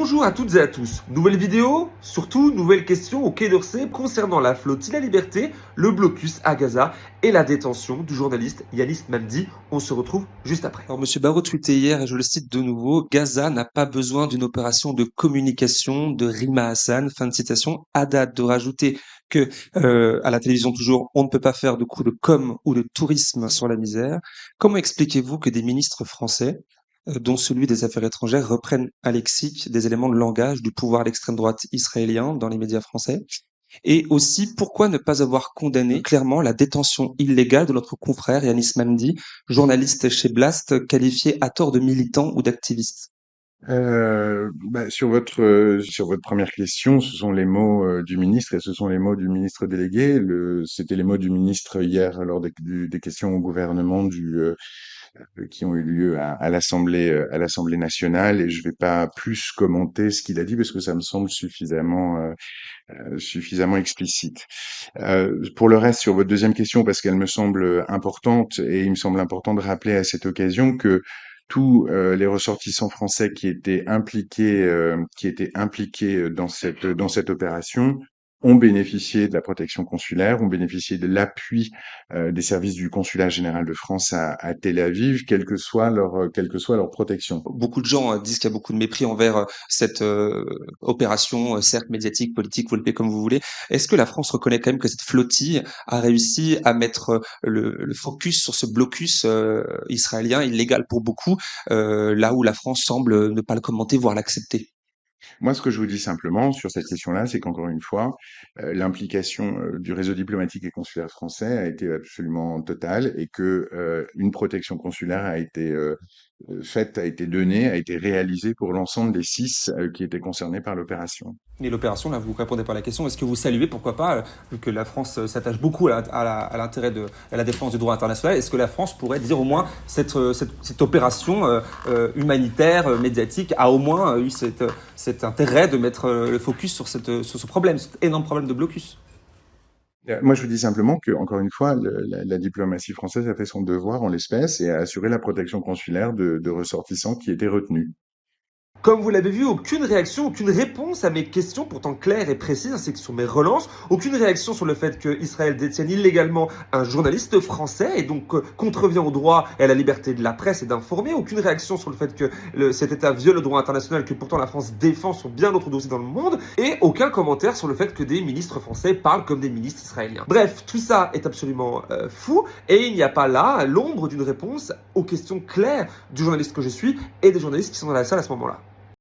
Bonjour à toutes et à tous. Nouvelle vidéo, surtout nouvelle question au Quai d'Orsay concernant la flottille La Liberté, le blocus à Gaza et la détention du journaliste Yanis Mamdi. On se retrouve juste après. Alors, Monsieur Barrot tweetait hier, et je le cite de nouveau, Gaza n'a pas besoin d'une opération de communication de Rima Hassan. Fin de citation. À date de rajouter que, à la télévision toujours, on ne peut pas faire de coup de com ou de tourisme sur la misère. Comment expliquez-vous que des ministres français, dont celui des Affaires étrangères, reprennent à lexique des éléments de langage du pouvoir d'extrême droite israélien dans les médias français? Et aussi, pourquoi ne pas avoir condamné clairement la détention illégale de notre confrère Yanis Mamdi, journaliste chez Blast, qualifié à tort de militant ou d'activiste? Sur votre première question, ce sont les mots du ministre et ce sont les mots du ministre délégué. C'était les mots du ministre hier lors des questions au gouvernement qui ont eu lieu à l'Assemblée nationale, et je vais pas plus commenter ce qu'il a dit parce que ça me semble suffisamment explicite. Pour le reste, sur votre deuxième question, parce qu'elle me semble importante, et il me semble important de rappeler à cette occasion que tous les ressortissants français qui étaient impliqués dans cette opération ont bénéficié de la protection consulaire, ont bénéficié de l'appui des services du consulat général de France à Tel Aviv, quelle que soit leur protection. Beaucoup de gens disent qu'il y a beaucoup de mépris envers cette opération, certes médiatique, politique, vous le payez comme vous voulez. Est-ce que la France reconnaît quand même que cette flottille a réussi à mettre le focus sur ce blocus israélien illégal pour beaucoup, là où la France semble ne pas le commenter, voire l'accepter? Moi, ce que je vous dis simplement sur cette question-là, c'est qu'encore une fois, l'implication du réseau diplomatique et consulaire français a été absolument totale, et que une protection consulaire a été faite, a été donnée, a été réalisée pour l'ensemble des 6 qui étaient concernés par l'opération. Mais l'opération, là, vous répondez pas à la question. Est-ce que vous saluez, pourquoi pas, vu que la France s'attache beaucoup à l'intérêt à la défense du droit international, est-ce que la France pourrait dire au moins cette opération humanitaire, médiatique, a au moins eu cet intérêt de mettre le focus sur ce problème, cet énorme problème de blocus? Moi, je vous dis simplement que, encore une fois, la diplomatie française a fait son devoir en l'espèce et a assuré la protection consulaire de ressortissants qui étaient retenus. Comme vous l'avez vu, aucune réaction, aucune réponse à mes questions pourtant claires et précises, ainsi que sur mes relances. Aucune réaction sur le fait qu'Israël détienne illégalement un journaliste français et donc contrevient au droit et à la liberté de la presse et d'informer. Aucune réaction sur le fait que cet État viole le droit international que pourtant la France défend sur bien d'autres dossiers dans le monde. Et aucun commentaire sur le fait que des ministres français parlent comme des ministres israéliens. Bref, tout ça est absolument fou et il n'y a pas là l'ombre d'une réponse aux questions claires du journaliste que je suis et des journalistes qui sont dans la salle à ce moment-là.